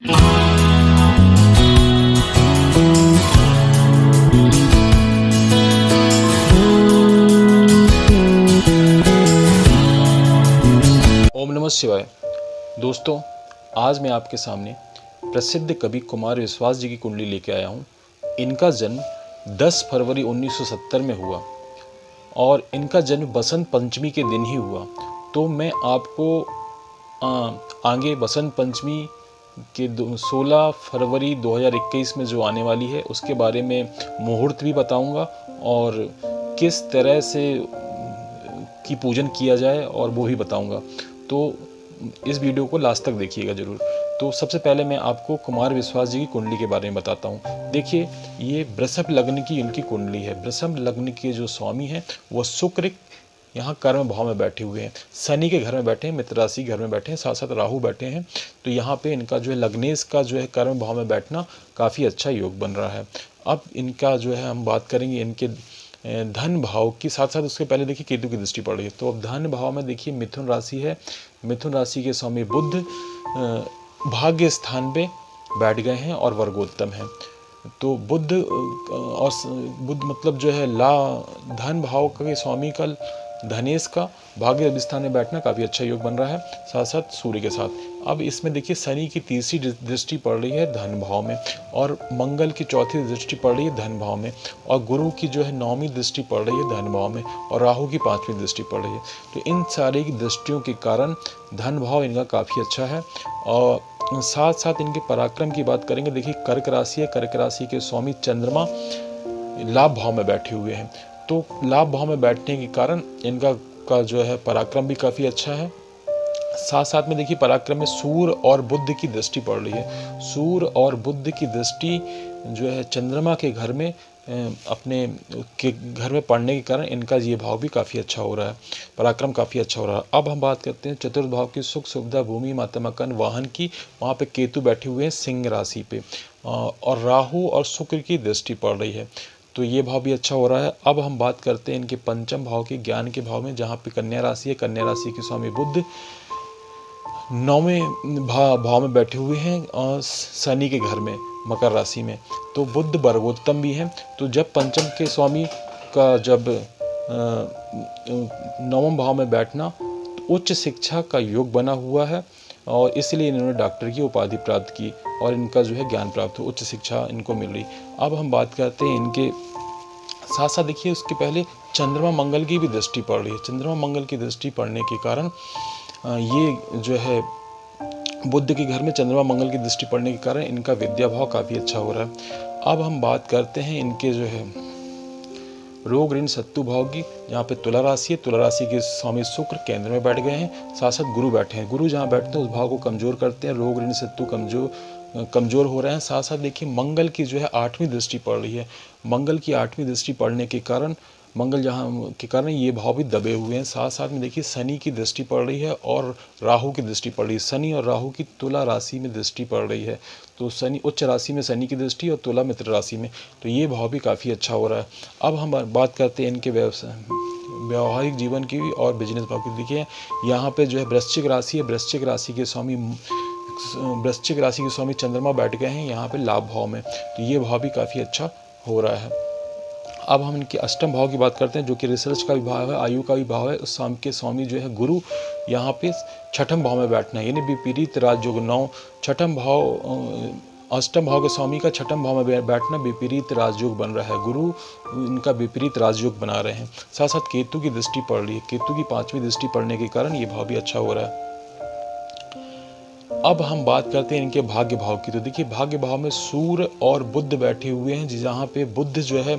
ओम नमः शिवाय। दोस्तों, आज मैं आपके सामने प्रसिद्ध कवि कुमार विश्वास जी की कुंडली लेके आया हूँ। इनका जन्म 10 फरवरी 1970 में हुआ और इनका जन्म बसंत पंचमी के दिन ही हुआ। तो मैं आपको आगे बसंत पंचमी के 16 फरवरी 2021 में जो आने वाली है उसके बारे में मुहूर्त भी बताऊंगा और किस तरह से की पूजन किया जाए और वो भी बताऊंगा। तो इस वीडियो को लास्ट तक देखिएगा ज़रूर। तो सबसे पहले मैं आपको कुमार विश्वास जी की कुंडली के बारे में बताता हूँ। देखिए, ये वृषभ लग्न की इनकी कुंडली है। वृषभ लग्न के जो स्वामी हैं वो शुक्र यहाँ कर्म भाव में बैठे हुए हैं, शनि के घर में बैठे हैं, मित्र राशि घर में बैठे हैं, साथ साथ राहु बैठे हैं। तो यहाँ पे इनका जो है लग्नेश का जो है कर्म भाव में बैठना काफ़ी अच्छा योग बन रहा है। अब इनका जो है हम बात करेंगे इनके धन भाव की, साथ साथ उसके पहले देखिए केतु की दृष्टि पड़ रही है। तो अब धन भाव में देखिए मिथुन राशि है। मिथुन राशि के स्वामी बुध भाग्य स्थान पे बैठ गए हैं और वर्गोत्तम हैं। तो बुध और बुध मतलब जो है धन भाव के स्वामी का धनेश का भाग्य स्थान में बैठना काफ़ी अच्छा योग बन रहा है, साथ साथ सूर्य के साथ। अब इसमें देखिए शनि की तीसरी दृष्टि पड़ रही है धन भाव में और मंगल की चौथी दृष्टि पड़ रही है धन भाव में और गुरु की जो है 9वीं दृष्टि पड़ रही है धन भाव में और राहु की 5वीं दृष्टि पड़ रही है। तो इन सारी की दृष्टियों के कारण धन भाव इनका काफ़ी अच्छा है। और साथ साथ इनके पराक्रम की बात करेंगे। देखिए कर्क राशि है, कर्क राशि के स्वामी चंद्रमा लाभ भाव में बैठे हुए हैं। तो लाभ भाव में बैठने के कारण इनका जो है पराक्रम भी काफ़ी अच्छा है। साथ साथ में देखिए पराक्रम में सूर्य और बुध की दृष्टि पड़ रही है। सूर्य और बुध की दृष्टि जो है चंद्रमा के घर में अपने के घर में पड़ने के कारण इनका ये भाव भी काफ़ी अच्छा हो रहा है, पराक्रम काफ़ी अच्छा हो रहा है। अब हम बात करते हैं चतुर्थ भाव की, सुख सुविधा भूमि माता मकान वाहन की। वहाँ पे केतु बैठे हुए हैं सिंह राशि पे और राहु और शुक्र की दृष्टि पड़ रही है। तो ये भाव भी अच्छा हो रहा है। अब हम बात करते हैं इनके पंचम भाव के, ज्ञान के भाव में, जहाँ पे कन्या राशि है। कन्या राशि के स्वामी बुध 9वें भाव में बैठे हुए हैं और शनि के घर में मकर राशि में। तो बुध वर्गोत्तम भी हैं। तो जब पंचम के स्वामी का जब 9वें भाव में बैठना तो उच्च शिक्षा का योग बना हुआ है और इसलिए इन्होंने डॉक्टर की उपाधि प्राप्त की और इनका जो है ज्ञान प्राप्त हो, उच्च शिक्षा इनको मिल रही। अब हम बात करते हैं इनके साथ साथ, देखिए उसके पहले चंद्रमा मंगल की भी दृष्टि पड़ रही है। चंद्रमा मंगल की दृष्टि पड़ने के कारण ये जो है बुध के घर में चंद्रमा मंगल की दृष्टि पड़ने के कारण इनका विद्या भाव काफ़ी अच्छा हो रहा है। अब हम बात करते हैं इनके जो है रोग ऋण शत्रु भाव की, जहाँ पे तुला राशि है। तुला राशि के स्वामी शुक्र केंद्र में बैठ गए हैं, साथ साथ गुरु बैठे हैं। गुरु जहाँ बैठते हैं उस भाव को कमजोर करते हैं, रोग ऋण शत्रु कमजोर हो रहे हैं। साथ साथ देखिए मंगल की जो है 8वीं दृष्टि पड़ रही है। मंगल की 8वीं दृष्टि पड़ने के कारण मंगल जहाँ के कारण ये भाव भी दबे हुए हैं। साथ साथ में देखिए शनि की दृष्टि पड़ रही है और राहु की दृष्टि पड़ रही है। शनि और राहु की तुला राशि में दृष्टि पड़ रही है। तो शनि उच्च राशि में शनि की दृष्टि और तुला मित्र राशि में, तो ये भाव भी काफ़ी अच्छा हो रहा है। अब हम बात करते हैं इनके व्यवहारिक जीवन की और बिजनेस भाव की। देखिए यहाँ पे जो है वृश्चिक राशि है। वृश्चिक राशि के स्वामी चंद्रमा बैठ गए हैं यहाँ पे लाभ भाव में, तो ये भाव भी काफ़ी अच्छा हो रहा है। अब हम इनके अष्टम भाव की बात करते हैं, जो कि रिसर्च का भी भाव है, आयु का भी भाव है। उस शाम के स्वामी जो है गुरु यहाँ पे छठम भाव में बैठना है, यानी विपरीत राजयोग 9। छठम भाव अष्टम भाव के स्वामी का छठम भाव में बैठना विपरीत राजयोग बन रहा है। गुरु इनका विपरीत राजयोग बना रहे हैं। साथ साथ केतु की दृष्टि पड़ रही है। केतु की 5वीं दृष्टि पड़ने के कारण ये भाव भी अच्छा हो रहा है। अब हम बात करते हैं इनके भाग्य भाव की। तो देखिए भाग्य भाव में सूर्य और बुध बैठे हुए हैं, जहाँ पे बुध जो है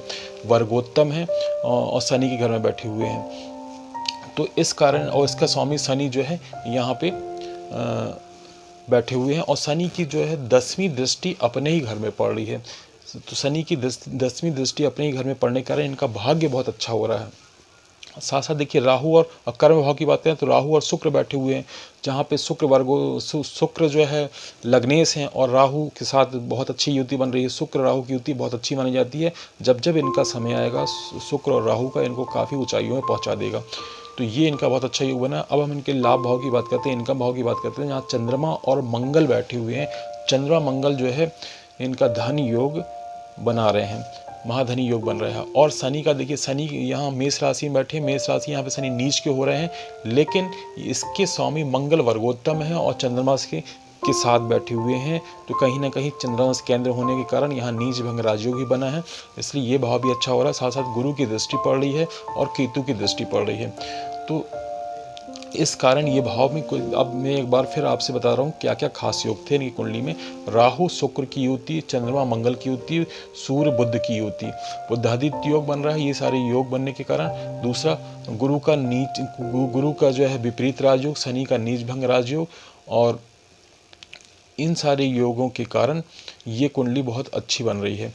वर्गोत्तम है और शनि के घर में बैठे हुए हैं। तो इस कारण, और इसका स्वामी शनि जो है यहाँ पे बैठे हुए हैं और शनि की जो है 10वीं दृष्टि अपने ही घर में पड़ रही है। तो शनि की 10वीं दृष्टि अपने ही घर में पड़ने के कारण इनका भाग्य बहुत अच्छा हो रहा है। साथ साथ देखिए राहु और कर्म भाव की बात करें तो राहु और शुक्र बैठे हुए हैं, जहाँ पे शुक्र जो है लग्नेश हैं और राहु के साथ बहुत अच्छी युति बन रही है। शुक्र राहु की युति बहुत अच्छी मानी जाती है। जब जब इनका समय आएगा शुक्र और राहु का इनको काफ़ी ऊंचाइयों में पहुँचा देगा। तो ये इनका बहुत अच्छा योग बना। अब हम इनके लाभ भाव की बात करते हैं, इनकम भाव की बात करते हैं, जहाँ चंद्रमा और मंगल बैठे हुए हैं। चंद्रमा मंगल जो है इनका धन योग बना रहे हैं, महाधनी योग बन रहा है। और शनि का देखिए, शनि यहाँ मेष राशि में बैठे, मेष राशि यहाँ पे शनि नीच के हो रहे हैं, लेकिन इसके स्वामी मंगल वर्गोत्तम है और चंद्रमा के साथ बैठे हुए हैं। तो कहीं ना कहीं चंद्रमा केंद्र होने के कारण यहाँ नीच भंग राजयोग भी बना है, इसलिए ये भाव भी अच्छा हो रहा है। साथ साथ गुरु की दृष्टि पड़ रही है और केतु की दृष्टि पड़ रही है। तो इस कारण ये भाव में अब मैं एक बार फिर आपसे बता रहा हूँ क्या क्या खास योग थे इनकी कुंडली में। राहु शुक्र की युति, चंद्रमा मंगल की युति, सूर्य बुध की युति, बुधादित्य योग बन रहा है। ये सारे योग बनने के कारण दूसरा गुरु का जो है विपरीत राजयोग, शनि का नीच भंग राजयोग, और इन सारे योगों के कारण ये कुंडली बहुत अच्छी बन रही है।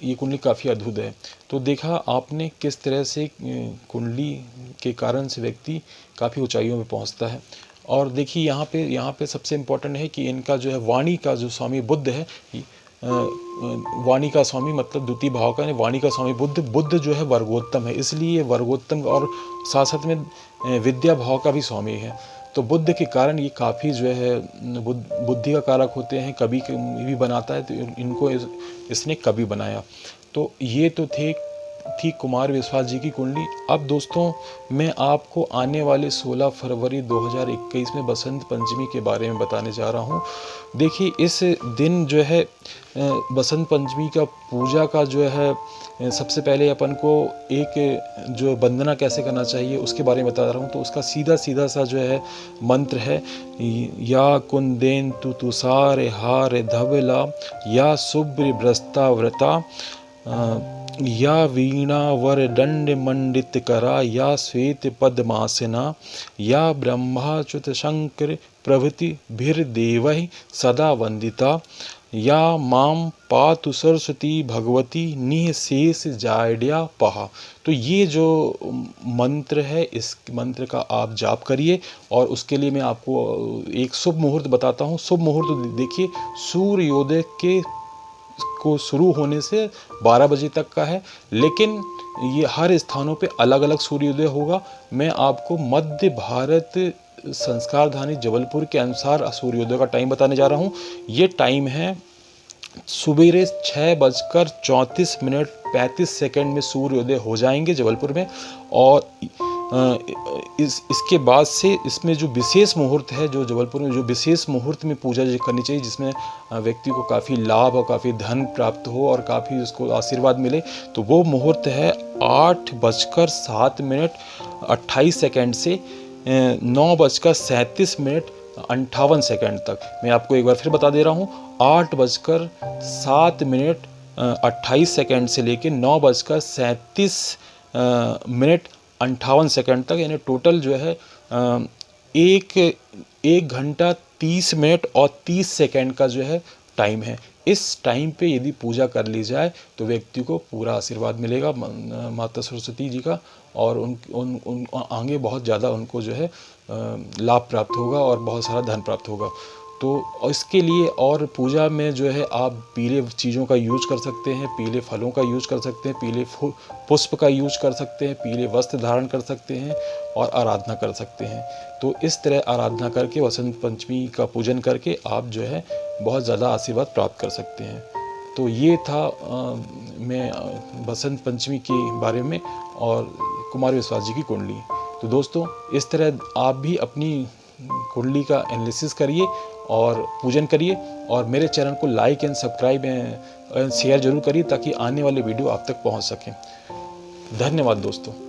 ये कुंडली काफ़ी अद्भुत है। तो देखा आपने किस तरह से कुंडली के कारण से व्यक्ति काफ़ी ऊंचाइयों में पहुंचता है। और देखिए यहाँ पे सबसे इम्पोर्टेंट है कि इनका जो है वाणी का जो स्वामी बुध है, वाणी का स्वामी मतलब द्वितीय भाव का, वाणी का स्वामी बुध जो है वर्गोत्तम है, इसलिए वर्गोत्तम और साथ साथ में विद्या भाव का भी स्वामी है। तो बुद्ध के कारण ये काफ़ी जो है बुद्धि का कारक होते हैं, कवि भी बनाता है, तो इनको इसने कवि बनाया। तो ये तो थी कुमार विश्वास जी की कुंडली। अब दोस्तों मैं आपको आने वाले 16 फरवरी 2021 में बसंत पंचमी के बारे में बताने जा रहा हूँ। देखिए इस दिन जो है बसंत पंचमी का पूजा का जो है सबसे पहले अपन को एक जो वंदना कैसे करना चाहिए उसके बारे में बता रहा हूँ। तो उसका सीधा सा जो है मंत्र है, या कुंदेन तु तुषार हार धवला, या शुभ्र ब्रस्ता व्रता, या वीणा वर दंड मंडित करा, या श्वेत पद्मासना, या ब्रह्माच्युत शंकर प्रभृति भीर देवहि सदा वंदिता, या माम पातु सरस्वती भगवती निःशेष जाड्या पहा। तो ये जो मंत्र है, इस मंत्र का आप जाप करिए। और उसके लिए मैं आपको एक शुभ मुहूर्त बताता हूँ। शुभ मुहूर्त देखिए, सूर्योदय को शुरू होने से 12 बजे तक का है, लेकिन ये हर स्थानों पे अलग अलग सूर्योदय होगा। मैं आपको मध्य भारत संस्कारधानी जबलपुर के अनुसार सूर्योदय का टाइम बताने जा रहा हूँ। ये टाइम है सुबेरे 6:34 में सूर्योदय हो जाएंगे जबलपुर में। और इसके बाद से इसमें जो विशेष मुहूर्त है, जो जबलपुर में जो विशेष मुहूर्त में पूजा करनी चाहिए, जिसमें व्यक्ति को काफ़ी लाभ और काफ़ी धन प्राप्त हो और काफ़ी उसको आशीर्वाद मिले, तो वो मुहूर्त है 8:07:28 से 9:37:58 तक। मैं आपको एक बार फिर बता दे रहा हूँ, 8:07:28 से लेकर 9:37:58 तक, यानी टोटल जो है 1 घंटा 30 मिनट और 30 सेकंड का जो है टाइम है। इस टाइम पे यदि पूजा कर ली जाए तो व्यक्ति को पूरा आशीर्वाद मिलेगा माता सरस्वती जी का, और उन आगे बहुत ज़्यादा उनको जो है लाभ प्राप्त होगा और बहुत सारा धन प्राप्त होगा। तो इसके लिए और पूजा में जो है आप पीले चीज़ों का यूज कर सकते हैं, पीले फलों का यूज कर सकते हैं, पीले पुष्प का यूज कर सकते हैं, पीले वस्त्र धारण कर सकते हैं और आराधना कर सकते हैं। तो इस तरह आराधना करके वसंत पंचमी का पूजन करके आप जो है बहुत ज़्यादा आशीर्वाद प्राप्त कर सकते हैं। तो ये था मैं बसंत पंचमी के बारे में और कुमार विश्वास जी की कुंडली। तो दोस्तों इस तरह आप भी अपनी कुंडली का एनालिसिस करिए और पूजन करिए, और मेरे चैनल को like and subscribe and share जरूर करिए ताकि आने वाले वीडियो आप तक पहुंच सकें। धन्यवाद दोस्तों।